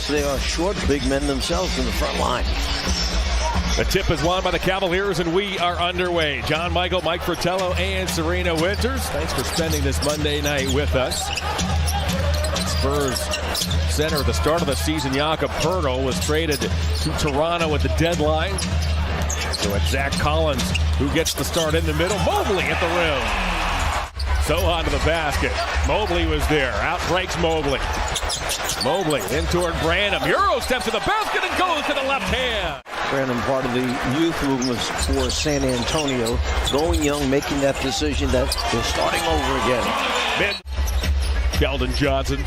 They are short, big men themselves in the front line. The tip is won by the Cavaliers, and we are underway. John Michael, Mike Fratello, and Serena Winters. Thanks for spending this Monday night with us. Spurs center at the start of the season, Jakob Poeltl, was traded to Toronto at the deadline. So it's Zach Collins who gets the start in the middle. Mobley at the rim. Sohan to the basket. Mobley was there. Out breaks Mobley. Mobley in toward Branham. Euro steps to the basket and goes to the left hand. Branham, part of the youth movements for San Antonio, going young, making that decision that they're starting over again. Keldon Johnson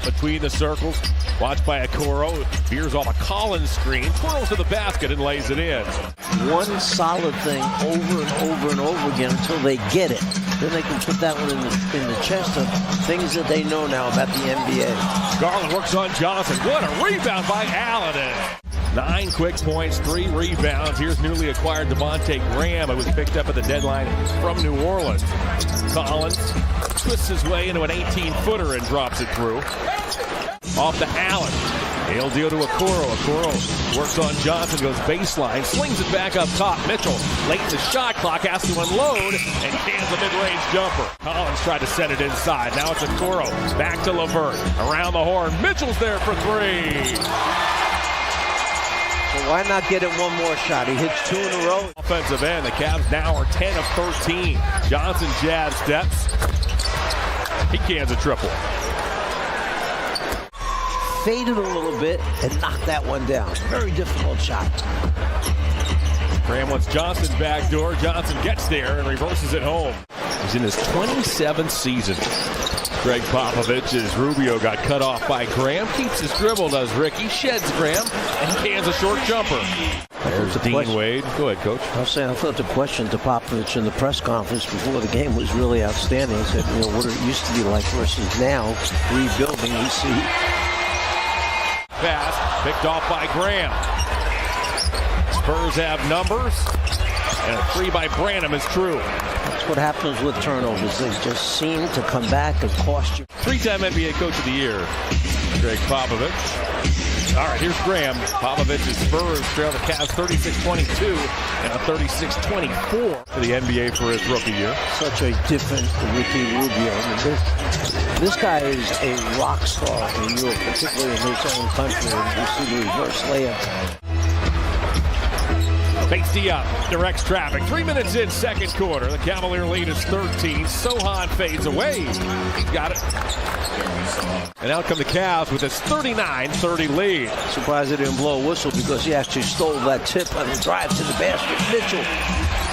between the circles, watched by Okoro, veers off a Collins screen, twirls to the basket and lays it in. One solid thing over and over and over again until they get it. Then they can put that one in the chest of things that they know now about the NBA. Garland works on Johnson. What a rebound by Allen. 9 quick points, 3 rebounds. Here's newly acquired Devontae Graham, who was picked up at the deadline from New Orleans. Collins twists his way into an 18-footer and drops it through. Off to Allen. He'll deal to Okoro. Okoro works on Johnson, goes baseline, slings it back up top. Mitchell, late in the shot clock, has to unload and cans a mid-range jumper. Collins tried to set it inside. Now it's Okoro. Back to LeVert. Around the horn. Mitchell's there for 3. So why not get it one more shot? He hits 2 in a row. Offensive end, the Cavs now are 10 of 13. Johnson jab steps. He cans a triple. Faded a little bit and knocked that one down. Very difficult shot. Graham wants Johnson's back door. Johnson gets there and reverses it home. He's in his 27th season. Greg Popovich, as Rubio got cut off by Graham, keeps his dribble, does Ricky, sheds Graham, and cans a short jumper. There's Dean Wade. Go ahead, Coach. I was saying, I thought the question to Popovich in the press conference before the game was really outstanding. He said, what it used to be like versus now, rebuilding, we see. Pass, picked off by Graham. Spurs have numbers, and a 3 by Branham is true. That's what happens with turnovers. They just seem to come back and cost you. 3-time NBA Coach of the Year, Greg Popovich. All right, here's Graham. Popovich's Spurs trail the Cavs 36-22 and a 36-24 for the NBA for his rookie year. Such a different Ricky Rubio. I mean, this guy is a rock star in Europe, particularly in his own country. And you see the reverse layup. Bates Diop directs traffic. 3 minutes in, second quarter. The Cavalier lead is 13. Sohan fades away. He's got it. And out come the Cavs with his 39-30 lead. Surprised they didn't blow a whistle because he actually stole that tip on the drive to the basket. Mitchell,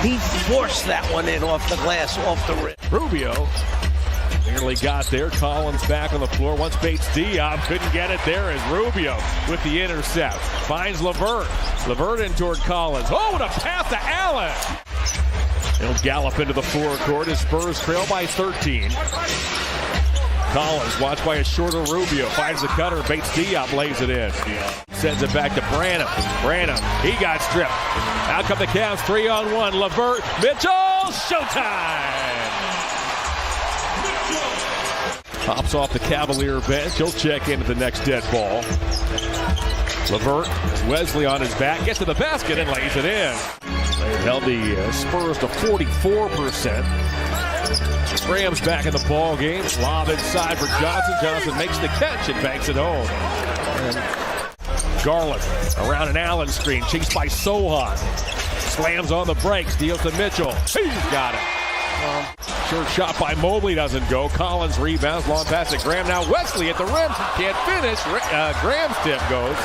he forced that one in off the glass, off the rim. Rubio nearly got there. Collins back on the floor. Once Bates Diop couldn't get it there as Rubio with the intercept. Finds LeVert. LeVert in toward Collins. Oh, and a pass to Allen. He'll gallop into the forecourt as Spurs trail by 13. Collins, watched by a shorter Rubio, finds the cutter. Bates Diop lays it in. Sends it back to Branham. Branham, he got stripped. Out come the Cavs, 3-on-1. LeVert, Mitchell, showtime! Pops off the Cavalier bench. He'll check into the next dead ball. LeVert, Wesley on his back, gets to the basket and lays it in. Held the Spurs to 44%. Graham's back in the ball game. Lob inside for Johnson. Johnson makes the catch and banks it home. And Garland around an Allen screen, chased by Sohan. Slams on the brakes, deals to Mitchell. He's got it. Short shot by Mobley doesn't go. Collins rebounds, long pass to Graham. Now Wesley at the rim, can't finish. Graham's tip goes.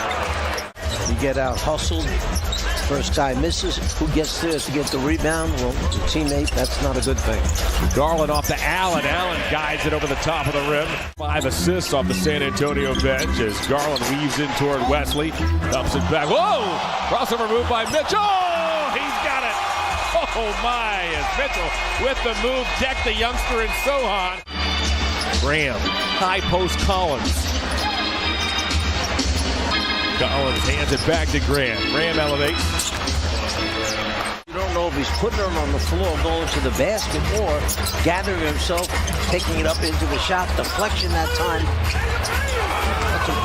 You get out hustled. First guy misses. Who gets there to get the rebound? Well, the teammate, that's not a good thing. Garland off to Allen. Allen guides it over the top of the rim. 5 assists off the San Antonio bench as Garland weaves in toward Wesley. Dumps it back. Whoa! Crossover move by Mitchell. He's got it. Oh my, as Mitchell with the move decked the youngster in Sohan. Graham, high post Collins. Collins hands it back to Graham. Graham elevates. You don't know if he's putting it on the floor, going to the basket, or gathering himself, taking it up into the shot. Deflection that time.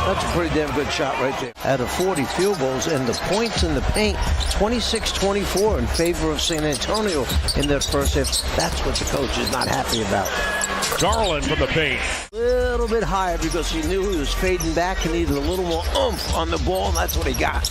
That's a pretty damn good shot right there. Out of 40 field goals, and the points in the paint, 26-24 in favor of San Antonio in that first half. That's what the coach is not happy about. Garland from the paint. A little bit higher because he knew he was fading back and needed a little more oomph on the ball, and that's what he got.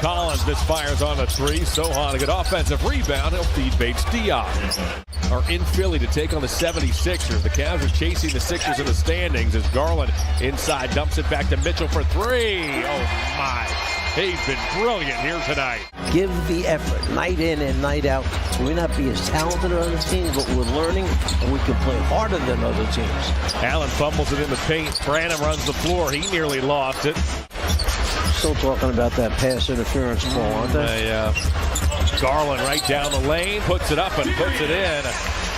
Collins misfires on the three. Sohan, a good offensive rebound. He'll feed Bates Diop. Are in Philly to take on the 76ers. The Cavs are chasing the Sixers in the standings as Garland inside dumps it back to Mitchell for three. Oh my. He's been brilliant here tonight. Give the effort, night in and night out. We may not be as talented as other teams, but we're learning and we can play harder than other teams. Allen fumbles it in the paint. Branham runs the floor. He nearly lost it. Still talking about that pass interference ball, aren't they? Yeah. Garland right down the lane, puts it up and puts it in.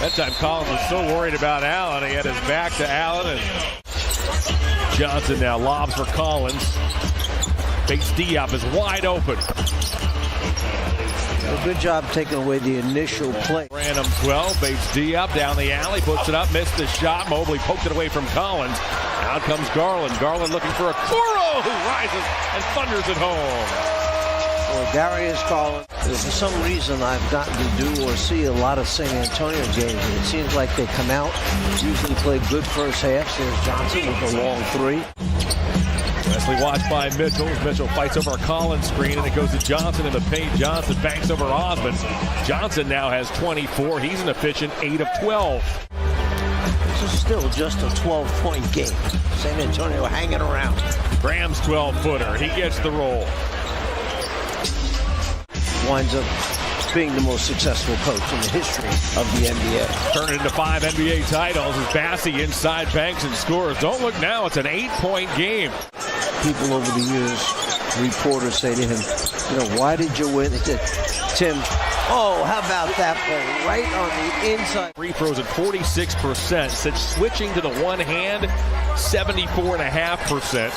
That time Collins was so worried about Allen. He had his back to Allen, and Johnson now lobs for Collins. Bates Diop is wide open. A good job taking away the initial play. Branham 12, Bates Diop down the alley, puts it up, missed the shot. Mobley poked it away from Collins. Out comes Garland. Garland looking for a Okoro, who rises and thunders it home. Well, Darius Garland, for some reason I've gotten to do or see a lot of San Antonio games, and it seems like they come out, usually play good first half. There's Johnson with a long three. Wesley watched by Mitchell. Mitchell fights over a Collins screen, and it goes to Johnson in the paint. Johnson banks over Osmond. Johnson now has 24. He's an efficient 8 of 12. This is still just a 12-point game. San Antonio hanging around. Graham's 12-footer. He gets the roll. Winds up being the most successful coach in the history of the NBA. Turn it into 5 NBA titles as Bassey inside banks and scores. Don't look now, it's an 8-point game. People over the years, reporters say to him, why did you win? He said, Tim, oh, how about that play right on the inside? Free throws at 46%. Since switching to the one hand, 74.5%.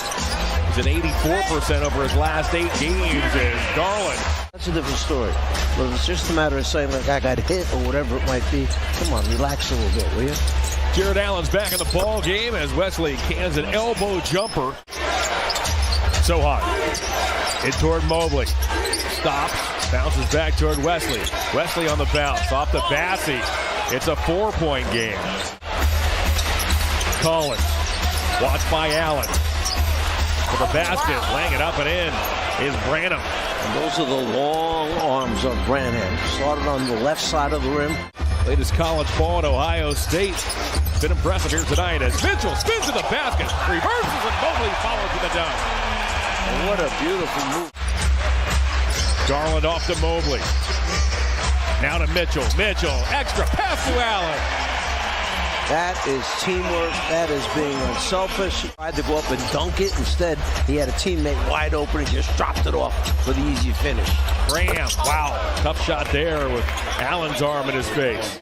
He's at 84% over his last 8 games as Garland. That's a different story. But if it's just a matter of saying, like, I got hit or whatever it might be, come on, relax a little bit, will you? Jared Allen's back in the ball game as Wesley cans an elbow jumper. So hot. In toward Mobley. Stops. Bounces back toward Wesley. Wesley on the bounce. Off to Bassey. It's a 4-point game. Collins. Watched by Allen. For the basket. Laying it up and in is Branham. And those are the long arms of Branham. Started on the left side of the rim. Latest college ball at Ohio State. Been impressive here tonight as Mitchell spins to the basket. Reverses and Mobley follows with a dunk. And what a beautiful move. Garland off to Mobley. Now to Mitchell. Mitchell, extra pass to Allen. That is teamwork. That is being unselfish. He tried to go up and dunk it. Instead, he had a teammate wide open and just dropped it off for the easy finish. Graham, wow. Tough shot there with Allen's arm in his face.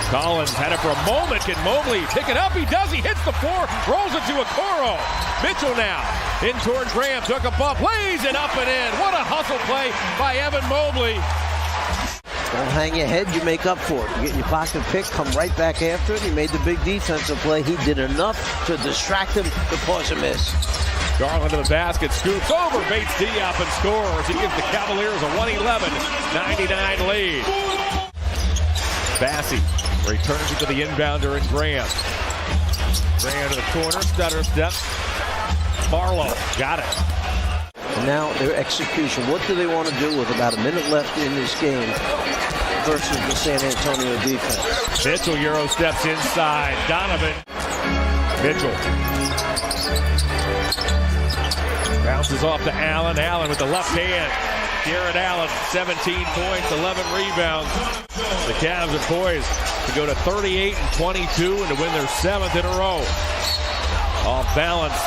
Collins had it for a moment. Can Mobley pick it up? He does. He hits the floor. Rolls it to Okoro. Mitchell now in toward Graham. Took a bump. Lays it up and in. What a hustle play by Evan Mobley. Don't hang your head, you make up for it. You get your pocket pick, come right back after it. He made the big defensive play. He did enough to distract him to cause a miss. Garland to the basket, scoops over, Bates Diop and scores. He gives the Cavaliers a 111-99 lead. Bassey returns it to the inbounder and Graham. Graham to the corner, stutter step. Barlow got it. And now their execution. What do they want to do with about a minute left in this game versus the San Antonio defense? Mitchell Euro steps inside. Donovan. Mitchell. Bounces off to Allen. Allen with the left hand. Jared Allen, 17 points, 11 rebounds. The Cavs are poised to go to 38-22 and to win their 7th in a row. Off balance.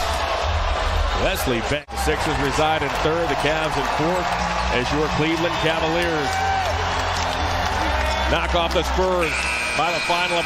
Wesley back. The Sixers reside in 3rd, the Cavs in 4th, as your Cleveland Cavaliers knock off the Spurs by the final of